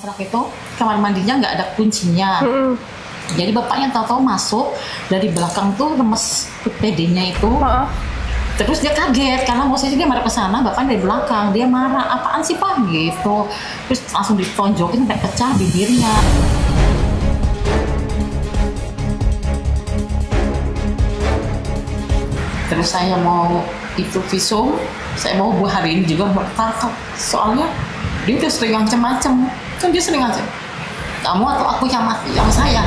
kontrak itu kamar mandinya nggak ada kuncinya. Jadi bapaknya tahu-tahu masuk dari belakang tuh remes PD-nya itu. Terus dia kaget karena posisi dia marah ke sana, bapaknya dari belakang. Dia marah, apaan sih Pak gitu. Terus langsung ditonjokin sampai pecah bibirnya. Terus saya mau itu visum, saya mau hari ini juga mau ketangkap. Soalnya dia udah sering macam-macam. Kan dia sering aja. Kamu atau aku yang mati, yang saya.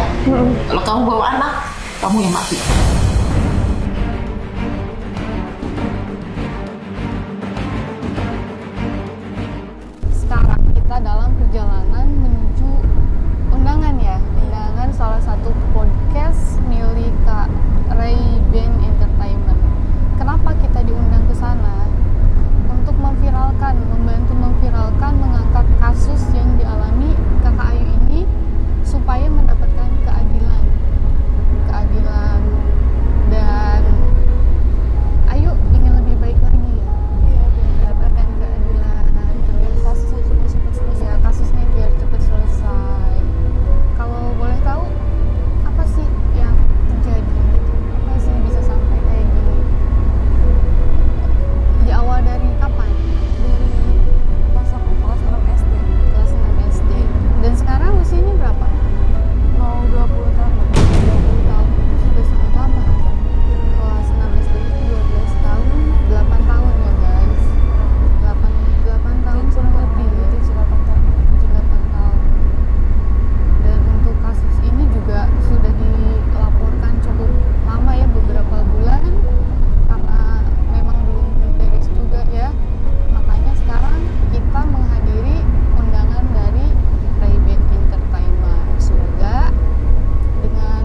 Kalau kamu bawa anak, kamu yang mati. Sekarang kita dalam perjalanan menuju undangan ya, undangan salah satu podcast milik Kak Ray Band Entertainment. Kenapa kita diundang ke sana? Untuk memviralkan, membantu memviralkan, mengangkat kasus yang dialami Kakak Ayu ini supaya mendapatkan keadilan dan Ayu ingin lebih baik lagi ya. Iya, mendapatkan keadilan. Kasusnya sudah cepat selesai. Ya, kasusnya biar cepat selesai. Kalau boleh tahu apa sih yang terjadi? Apa sih bisa sampai kayak gini? Di awal dari kapan? Dari pas aku kelas 6 SD. Kelas 6 SD. Dan sekarang usianya berapa? Mau 20 tahun. 20 tahun itu sudah sangat lama kan? Kelas 6 SD itu 12 tahun, 8 tahun ya guys. 8 tahun kurang lebih ya. 7-8 tahun. Dan untuk kasus ini juga sudah dilaporkan cukup lama ya, beberapa bulan. Karena memang belum beres juga ya. Makanya sekarang kita menghadiri undangan dari Ray Band Entertainment. Semoga dengan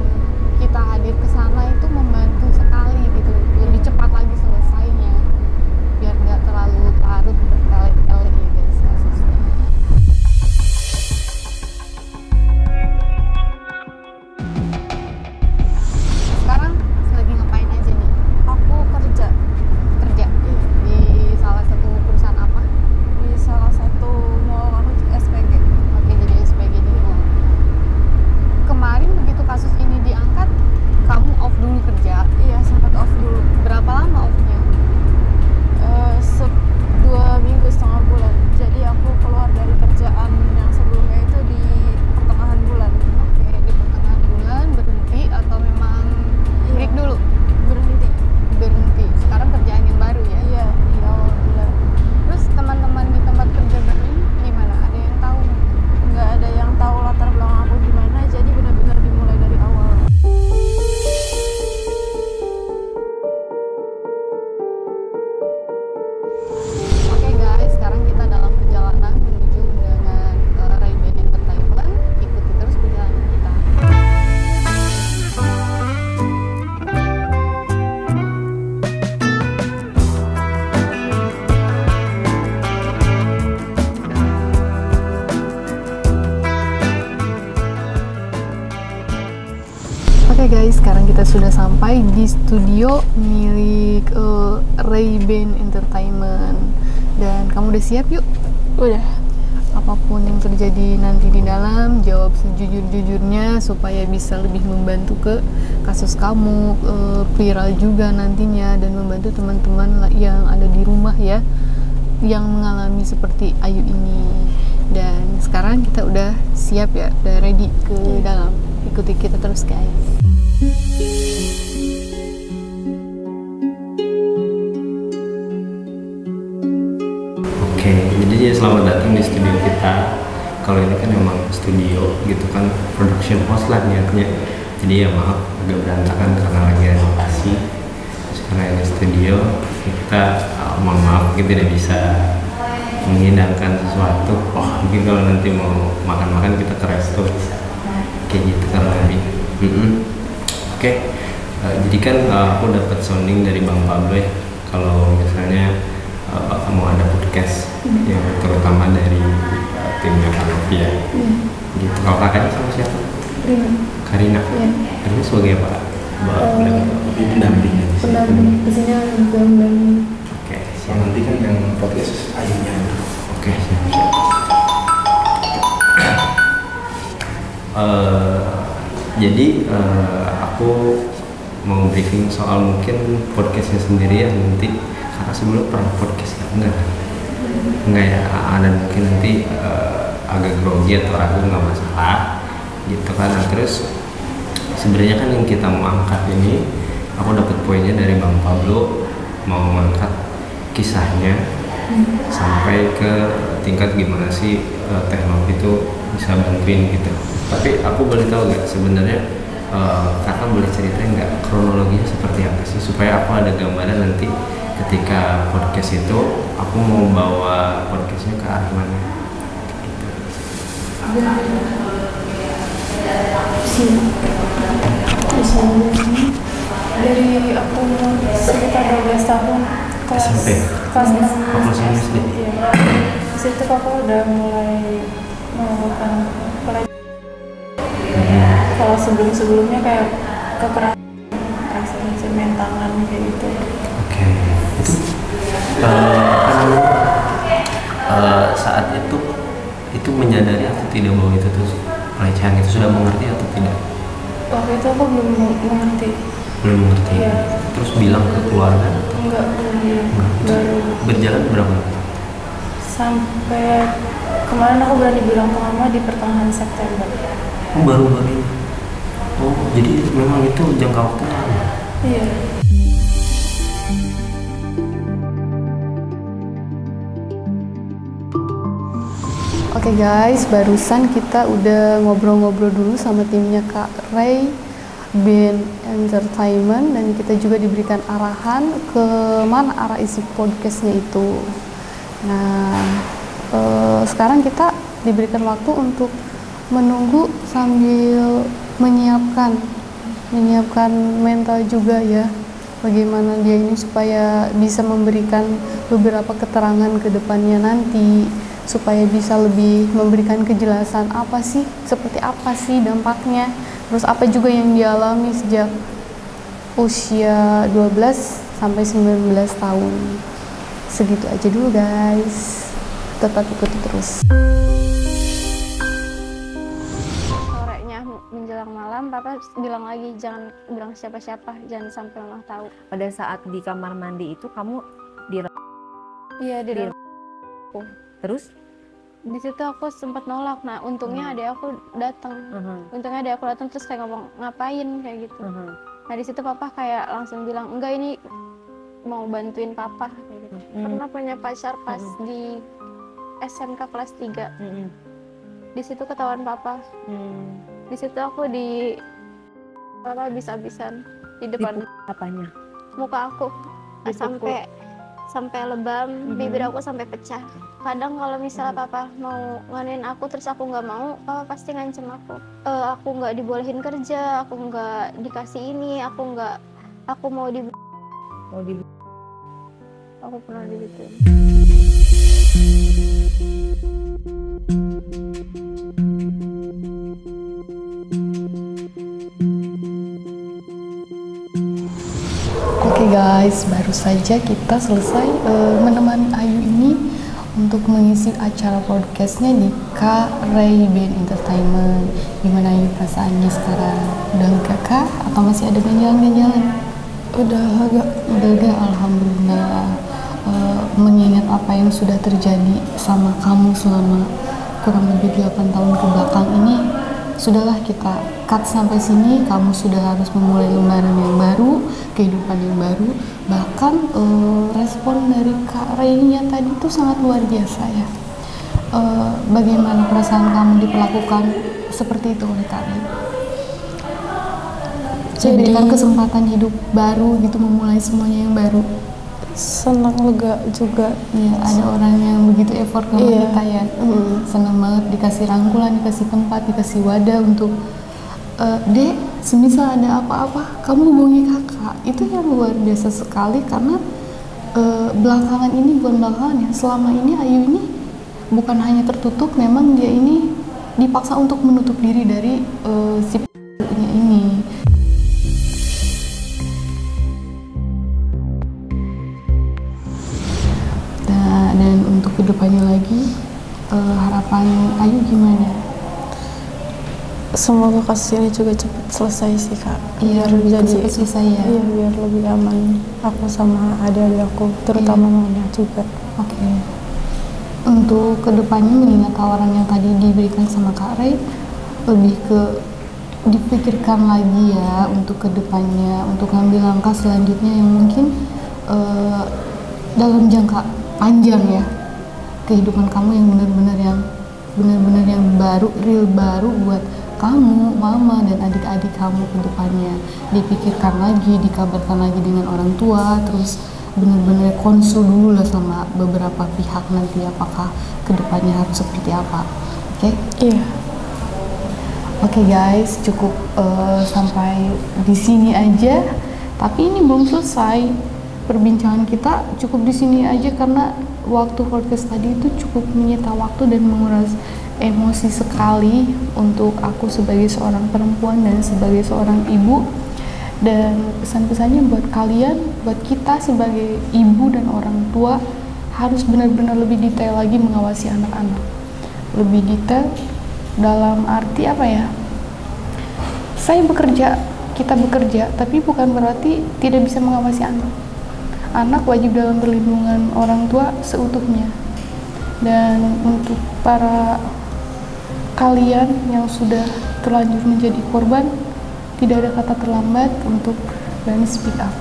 kita hadir ke sana itu membantu sekali gitu, lebih cepat lagi selesainya, biar nggak terlalu larut bertele-tele ya guys kasusnya. Sekarang lagi ngapain aja nih? Aku kerja di salah satu perusahaan apa? Di salah satu mall, aku SPG. Oke, jadi SPG di mall. Kemarin begitu kasus ini diangkat, kamu off dulu kerja? Iya, sempat off dulu. Berapa lama offnya? 2 minggu, setengah bulan. Jadi aku keluar dari kerjaan yang sebelumnya itu di pertengahan bulan. Oke, di pertengahan bulan berhenti atau memang break dulu? Berhenti. Sekarang kerjaan yang baru ya? Iya, di awal bulan. Terus teman-teman di tempat kerja baru ini gimana? Ada yang tahu? Nggak ada yang tahu latar belakang aku gimana, jadi benar-benar dimulai dari awal. Oke guys, sekarang kita dalam perjalanan menuju undangan Ray Band Entertainment. Ikuti terus perjalanan kita. Oke guys, sekarang kita sudah sampai di studio milik Ray Band Entertainment. Dan kamu udah siap yuk? Udah. Apapun yang terjadi nanti di dalam, jawab sejujur-jujurnya supaya bisa lebih membantu ke kasus kamu, viral juga nantinya, dan membantu teman-teman yang ada di rumah ya, yang mengalami seperti Ayu ini. Dan sekarang kita udah siap ya, udah ready ke dalam. Ikuti kita terus guys. Oke, jadi selamat datang di studio kita. Kalau ini kan emang studio gitu kan, production house lah niatnya. Jadi ya maaf agak berantakan karena lagi renovasi. Karena ini studio, kita mohon maaf kita tidak bisa menghidangkan sesuatu. Mungkin kalau nanti mau makan-makan kita ke resto bisa. Kayak gitu kan lebih. Oke. Jadi kan aku dapat sounding dari Bang Pablo ya. Kalau misalnya kamu ada podcast yang terutama dari timnya Kak Novia. Gitu. Kalau kakaknya sama siapa? Karina. Karina sebagai apa? Pendamping. Kesini juga pendamping. Oke. Nanti kan yang podcast Ayunya. Oke. Siap. Jadi aku mau briefing soal mungkin podcastnya sendiri ya nanti, karena sebelum pernah podcast ya enggak ya, dan mungkin nanti agak grogi atau ragu nggak masalah gitu kan. Nah, terus sebenarnya kan yang kita mau angkat ini, aku dapat poinnya dari Bang Pablo, mau mengangkat kisahnya sampai ke tingkat gimana sih teknologi itu bisa bantuin gitu. Tapi aku boleh tahu nggak sebenarnya kakak boleh ceritain nggak kronologinya seperti apa sih, supaya aku ada gambaran nanti ketika podcast itu aku mau bawa podcastnya ke arah mana gitu. Dari aku sekitar 12 tahun kelas SMP? kelas 6 kelas 6 SD? Iya. Di situ kakak udah mulai melakukan pelecehan. Kalau sebelumnya kayak kekerasan main tangan kayak gitu. Oke, itu saat itu menyadari atau tidak bahwa itu tuh pelecehan, itu sudah mengerti atau tidak? Waktu itu aku belum mengerti. Belum mengerti. Iya. Terus bilang ke keluarga? Enggak, belum bilang. Baru Berjalan berapa lama? sampai kemarin aku berani bilang ke mama di pertengahan September. Oh, baru-baru ini. Oh, jadi memang itu jangka waktu lama. Iya. Oke guys, barusan kita udah ngobrol-ngobrol dulu sama timnya Kak Ray Band Entertainment, dan kita juga diberikan arahan ke mana arah isi podcastnya itu. Nah, sekarang kita diberikan waktu untuk menunggu sambil menyiapkan mental juga ya, bagaimana dia ini supaya bisa memberikan beberapa keterangan ke depannya nanti, supaya bisa lebih memberikan kejelasan seperti apa sih dampaknya, terus apa juga yang dialami sejak usia 12 sampai 19 tahun. Segitu aja dulu guys, tetap ikuti terus. Sorenya menjelang malam papa bilang lagi jangan bilang siapa-siapa, jangan sampai mama tahu. Pada saat di kamar mandi itu kamu Iya, di dalam. terus Di situ aku sempat nolak. Nah, untungnya adik aku datang. Terus kayak ngomong ngapain kayak gitu. Nah, di situ papa kayak langsung bilang enggak, ini mau bantuin papa kayak gitu. Karena punya pacar pas di SMK kelas 3. Di situ ketahuan papa. Di situ aku papa habis-habisan di depan apanya? muka aku. Sampai lebam, bibir aku sampai pecah. Kadang kalau misalnya papa mau nganin aku terus aku nggak mau, papa pasti ngancem aku. Aku nggak dibolehin kerja, aku nggak dikasih ini, aku mau aku pernah digituin. Oke guys, baru saja kita selesai menemani Ayu ini untuk mengisi acara podcastnya di Kak Ray Band Entertainment. Gimana Ayu perasaannya sekarang? Udah lega kah? Atau masih ada ganjalan-ganjalan? Udah lega, alhamdulillah. Mengingat apa yang sudah terjadi sama kamu selama kurang lebih 8 tahun ke belakang ini, sudahlah kita cut sampai sini. Kamu sudah harus memulai lembaran yang baru, kehidupan yang baru. Bahkan respon dari Kak Ray-nya tadi itu sangat luar biasa ya. Bagaimana perasaan kamu diperlakukan seperti itu oleh Kak Ray? Diberikan kesempatan hidup baru gitu, memulai semuanya yang baru. Senang, lega juga ya, ada orang yang begitu effort sama kita ya. Senang banget dikasih rangkulan, dikasih tempat, dikasih wadah untuk Dek, semisal ada apa-apa kamu hubungi kakak. Itu yang luar biasa sekali, karena belakangan ini, bukan belakangan ya, selama ini Ayu ini bukan hanya tertutup, memang dia ini dipaksa untuk menutup diri dari si ini. Dan untuk kedepannya lagi, harapan Ayu gimana? semoga kasus ini juga cepat selesai sih kak. Iya, Biar jadi cepat selesai ya. iya, biar lebih aman aku sama adik-adik aku, terutama mamanya juga. Oke. Untuk kedepannya mengingat tawaran yang tadi diberikan sama Kak Ray, lebih ke dipikirkan lagi ya untuk kedepannya, untuk ngambil langkah selanjutnya yang mungkin dalam jangka panjang ya, kehidupan kamu yang benar-benar yang baru, real baru buat kamu, mama dan adik-adik kamu ke depannya. Dipikirkan lagi, dikabarkan lagi dengan orang tua, terus benar-benar konsul dulu lah sama beberapa pihak nanti apakah kedepannya harus seperti apa. Oke? Iya. Oke guys, cukup sampai di sini aja. Tapi ini belum selesai perbincangan kita, cukup di sini aja karena waktu podcast tadi itu cukup menyita waktu dan menguras emosi sekali untuk aku sebagai seorang perempuan dan sebagai seorang ibu. Dan pesan-pesannya buat kalian, buat kita sebagai ibu dan orang tua harus benar-benar lebih detail lagi mengawasi anak-anak. Lebih detail dalam arti apa ya? Saya bekerja, kita bekerja, tapi bukan berarti tidak bisa mengawasi anak. Anak wajib dalam perlindungan orang tua seutuhnya. Dan untuk para kalian yang sudah terlanjur menjadi korban, tidak ada kata terlambat untuk berani speak up.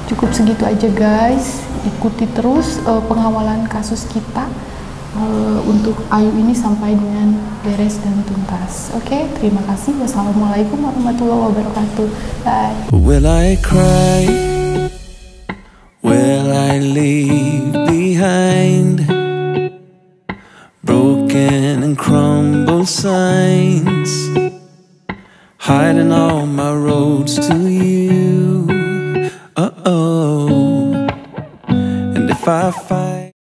Cukup segitu aja guys, ikuti terus pengawalan kasus kita untuk Ayu ini sampai dengan beres dan tuntas. Oke, terima kasih. Wassalamualaikum warahmatullahi wabarakatuh. Bye. Will I cry? Will I leave behind broken and crumbled signs, hiding all my roads to you? And if I find